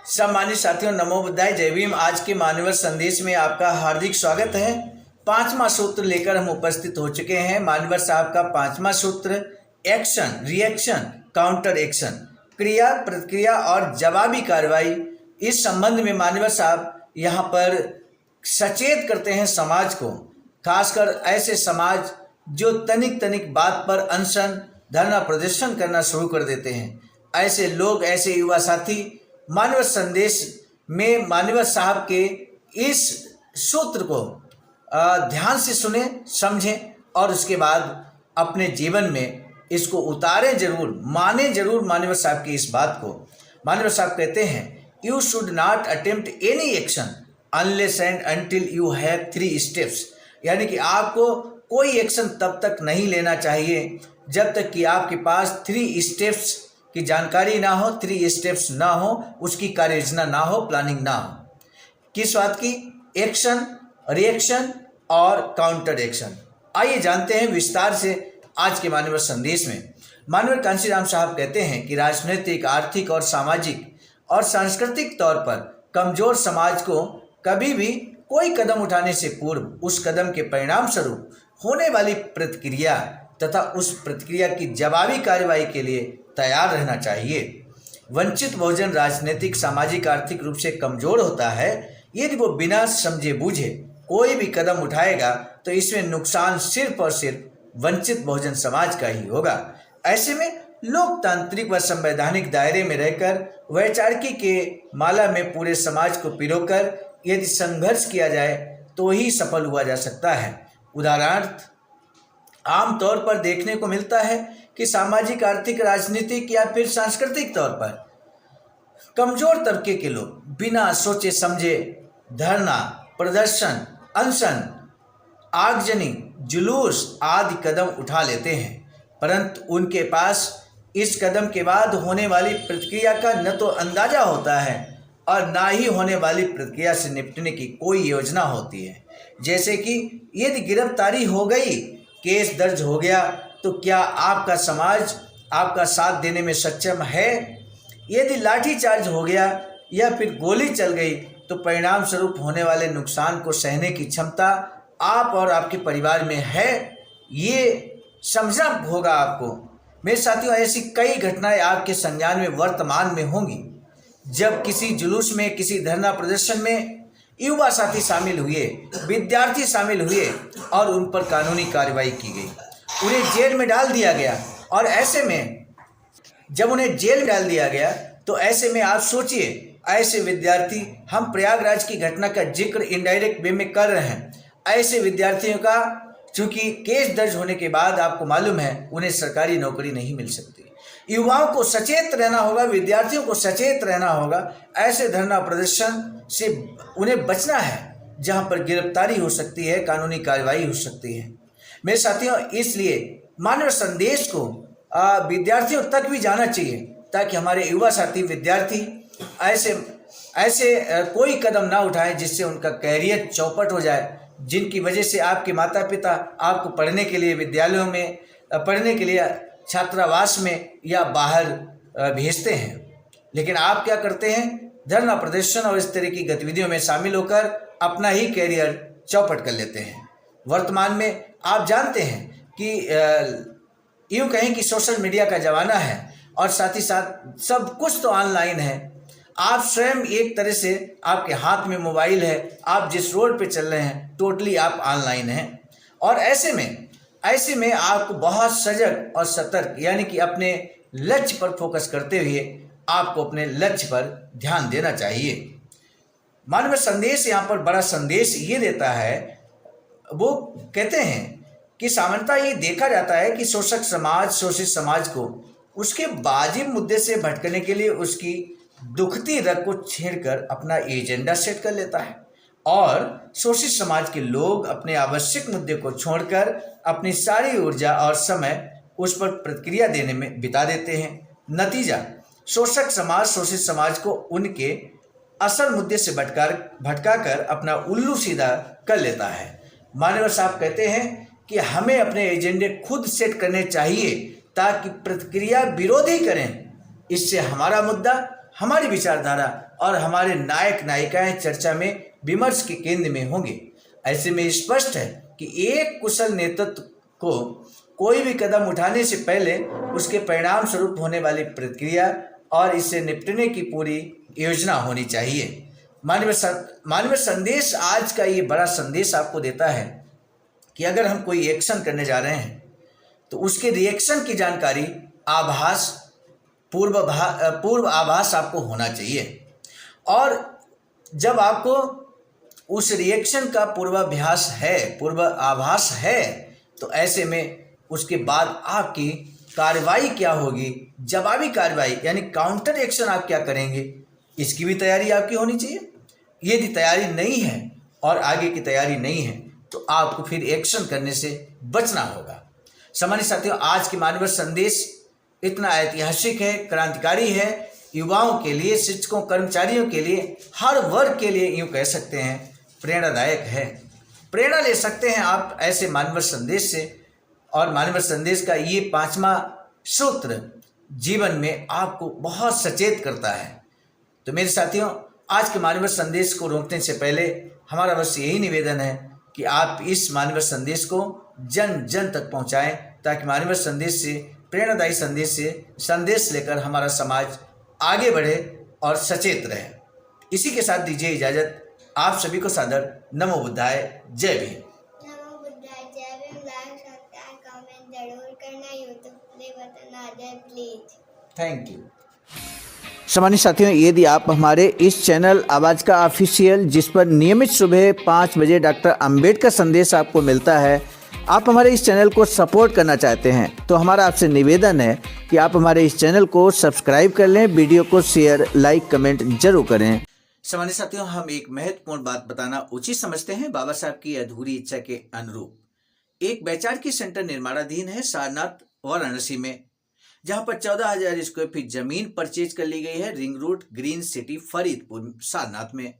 सम्मानित साथियों, नमो बुद्धाय, जय भीम। आज के मानव संदेश में आपका हार्दिक स्वागत है। पांचवा सूत्र लेकर हम उपस्थित हो चुके हैं। मानवर साहब का पांचवा सूत्र एक्शन, रिएक्शन, काउंटर एक्शन, क्रिया, प्रतिक्रिया और जवाबी कार्रवाई। इस संबंध में मानवर साहब यहाँ पर सचेत करते हैं समाज को, खासकर ऐसे समाज जो तनिक तनिक बात पर अनशन, धरना प्रदर्शन करना शुरू कर देते हैं। ऐसे लोग, ऐसे युवा साथी मानव संदेश में मानव साहब के इस सूत्र को ध्यान से सुने, समझें और उसके बाद अपने जीवन में इसको उतारें जरूर, माने जरूर मानव साहब की इस बात को। मानव साहब कहते हैं, you should not attempt any action unless and until you have 3 steps. यानी कि आपको कोई एक्शन तब तक नहीं लेना चाहिए जब तक कि आपके पास 3 स्टेप्स की जानकारी ना हो, 3 स्टेप्स ना हो, उसकी कार्य योजना ना हो, प्लानिंग ना हो। किस बात की? एक्शन, रिएक्शन और काउंटर एक्शन। आइए जानते हैं विस्तार से आज के मानव संदेश में। मानव कांशीराम साहब कहते हैं कि राजनीतिक, आर्थिक और सामाजिक और सांस्कृतिक तौर पर कमजोर समाज को कभी भी कोई कदम उठाने से पूर्व उस कदम के परिणाम स्वरूप होने वाली प्रतिक्रिया तथा उस प्रतिक्रिया की जवाबी कार्रवाई के लिए तैयार रहना चाहिए। वंचित बहुजन राजनीतिक, सामाजिक, आर्थिक रूप से कमजोर होता है। यदि वो बिना समझे बूझे कोई भी कदम उठाएगा तो इसमें नुकसान सिर्फ और सिर्फ वंचित बहुजन समाज का ही होगा। ऐसे में लोकतांत्रिक व संवैधानिक दायरे में रहकर वैचारिकी के माला में पूरे समाज को पिरोकर यदि संघर्ष किया जाए तो ही सफल हुआ जा सकता है। उदाहरणार्थ आमतौर पर देखने को मिलता है कि सामाजिक, आर्थिक, राजनीतिक या फिर सांस्कृतिक तौर पर कमजोर तबके के लोग बिना सोचे समझे धरना, प्रदर्शन, अनशन, आगजनी, जुलूस आदि कदम उठा लेते हैं, परंतु उनके पास इस कदम के बाद होने वाली प्रतिक्रिया का न तो अंदाजा होता है और ना ही होने वाली प्रतिक्रिया से निपटने की कोई योजना होती है। जैसे कि यदि गिरफ्तारी हो गई, केस दर्ज हो गया, तो क्या आपका समाज आपका साथ देने में सक्षम है? यदि लाठीचार्ज हो गया या फिर गोली चल गई तो परिणाम स्वरूप होने वाले नुकसान को सहने की क्षमता आप और आपके परिवार में है, ये समझना होगा आपको। मेरे साथियों, ऐसी कई घटनाएं आपके संज्ञान में वर्तमान में होंगी जब किसी जुलूस में, किसी धरना प्रदर्शन में युवा साथी शामिल हुए, विद्यार्थी शामिल हुए और उन पर कानूनी कार्रवाई की गई, उन्हें जेल में डाल दिया गया। और ऐसे में जब उन्हें जेल में डाल दिया गया तो ऐसे में आप सोचिए, ऐसे विद्यार्थी, हम प्रयागराज की घटना का जिक्र इनडायरेक्ट वे में कर रहे हैं, ऐसे विद्यार्थियों का चूंकि केस दर्ज होने के बाद आपको मालूम है उन्हें सरकारी नौकरी नहीं मिल सकती। युवाओं को सचेत रहना होगा, विद्यार्थियों को सचेत रहना होगा। ऐसे धरना प्रदर्शन से उन्हें बचना है जहां पर गिरफ्तारी हो सकती है, कानूनी कार्रवाई हो सकती है। मेरे साथियों, इसलिए मानव संदेश को विद्यार्थियों तक भी जाना चाहिए ताकि हमारे युवा साथी, विद्यार्थी ऐसे कोई कदम ना उठाएं जिससे उनका कैरियर चौपट हो जाए, जिनकी वजह से आपके माता पिता आपको पढ़ने के लिए विद्यालयों में, पढ़ने के लिए छात्रावास में या बाहर भेजते हैं, लेकिन आप क्या करते हैं? धरना प्रदर्शन और इस तरह की गतिविधियों में शामिल होकर अपना ही कैरियर चौपट कर लेते हैं। वर्तमान में आप जानते हैं कि यूँ कहें कि सोशल मीडिया का ज़माना है और साथ ही साथ सब कुछ तो ऑनलाइन है। आप स्वयं एक तरह से, आपके हाथ में मोबाइल है, आप जिस रोड पे चल रहे हैं टोटली आप ऑनलाइन हैं। और ऐसे में आपको बहुत सजग और सतर्क, यानी कि अपने लक्ष्य पर फोकस करते हुए आपको अपने लक्ष्य पर ध्यान देना चाहिए। मानव संदेश यहाँ पर बड़ा संदेश ये देता है, वो कहते हैं कि सामान्यतः ये देखा जाता है कि शोषित समाज को उसके वाजिब मुद्दे से भटकने के लिए उसकी दुखती रग को छेड़कर अपना एजेंडा सेट कर लेता है और शोषित समाज के लोग अपने आवश्यक मुद्दे को छोड़कर अपनी सारी ऊर्जा और समय उस पर प्रतिक्रिया देने में बिता देते हैं। नतीजा, शोषित समाज को उनके असल मुद्दे से भटकाकर अपना उल्लू सीधा कर लेता है। मानव साहब कहते हैं कि हमें अपने एजेंडे खुद सेट करने चाहिए ताकि प्रतिक्रिया विरोधी करें। इससे हमारा मुद्दा, हमारी विचारधारा और हमारे नायक नायिकाएं चर्चा में विमर्श के केंद्र में होंगे। ऐसे में स्पष्ट है कि एक कुशल नेतृत्व को कोई भी कदम उठाने से पहले उसके परिणाम स्वरूप होने वाली प्रक्रिया और इससे निपटने की पूरी योजना होनी चाहिए। मानवीय संदेश आज का ये बड़ा संदेश आपको देता है कि अगर हम कोई एक्शन करने जा रहे हैं तो उसके रिएक्शन की जानकारी पूर्व आभास आपको होना चाहिए। और जब आपको उस रिएक्शन का पूर्व आभास है तो ऐसे में उसके बाद आपकी कार्रवाई क्या होगी, जवाबी कार्रवाई यानी काउंटर एक्शन आप क्या करेंगे, इसकी भी तैयारी आपकी होनी चाहिए। यदि तैयारी नहीं है और आगे की तैयारी नहीं है तो आपको फिर एक्शन करने से बचना होगा। सामान्य साथियों, आज की मानवीय संदेश इतना ऐतिहासिक है, क्रांतिकारी है, युवाओं के लिए, शिक्षकों, कर्मचारियों के लिए, हर वर्ग के लिए यूँ कह सकते हैं प्रेरणादायक है। प्रेरणा ले सकते हैं आप ऐसे मानवीय संदेश से। और मानवीय संदेश का ये 5वां सूत्र जीवन में आपको बहुत सचेत करता है। तो मेरे साथियों, आज के मानवीय संदेश को रोकने से पहले हमारा बस यही निवेदन है कि आप इस मानवीय संदेश को जन जन तक पहुंचाएं, ताकि मानवीय संदेश से, प्रेरणादायी संदेश से संदेश लेकर हमारा समाज आगे बढ़े और सचेत रहे। इसी के साथ दीजिए इजाजत। आप सभी को सादर नमो बुद्धाय, जय भीम। नमो बुद्धाय, जय भीम। लाइक, सब्सक्राइब, कमेंट जरूर करना। यूट्यूब पे बटन आ जाए प्लीज। Thank you. सामान्य साथियों, यदि आप हमारे इस चैनल आवाज़ का ऑफिशियल, जिस पर नियमित सुबह 5 बजे डॉक्टर अंबेडकर संदेश आपको मिलता है, आप हमारे इस चैनल को सपोर्ट करना चाहते हैं तो हमारा आपसे निवेदन है कि आप हमारे इस चैनल को सब्सक्राइब कर लें, वीडियो को शेयर, लाइक, कमेंट जरूर करें। सामान्य साथियों, हम एक महत्वपूर्ण बात बताना उचित समझते हैं। बाबा साहब की अधूरी इच्छा के अनुरूप एक वैचारिक सेंटर निर्माणाधीन है सारनाथ वाराणसी में, जहां पर 14,000 स्क्वायर फीट जमीन परचेज कर ली गई है ring road, green city, Faridpur, Sarnath में।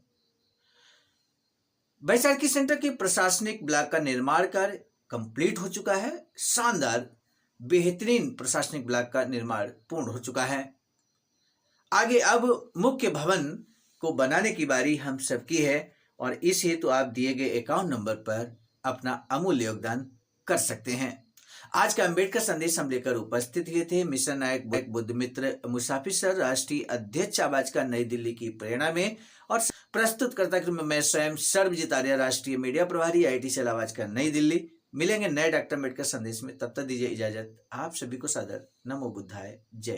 वैचारिक सेंटर के प्रशासनिक ब्लॉक का निर्माण कार्य कंप्लीट हो चुका है। शानदार बेहतरीन प्रशासनिक ब्लॉक का निर्माण पूर्ण हो चुका है। आगे अब मुख्य भवन को बनाने की बारी हम सबकी है और इस हेतु आप दिए गए अकाउंट नंबर पर अपना अमूल्य योगदान कर सकते हैं। आज का अंबेडकर संदेश हम लेकर उपस्थित हुए थे मिशन नायक बुद्धमित्र मुसाफिर सर, राष्ट्रीय अध्यक्ष आवाज का नई दिल्ली की प्रेरणा में, और प्रस्तुतकर्ता में मैं स्वयं सर्वजीत आर्य, राष्ट्रीय मीडिया प्रभारी, IIT सेल आवाज का नई दिल्ली। मिलेंगे नए डॉक्टर अंबेडकर संदेश में, तब तक दीजिए इजाजत। आप सभी को सादर नमो बुद्धाय, जय।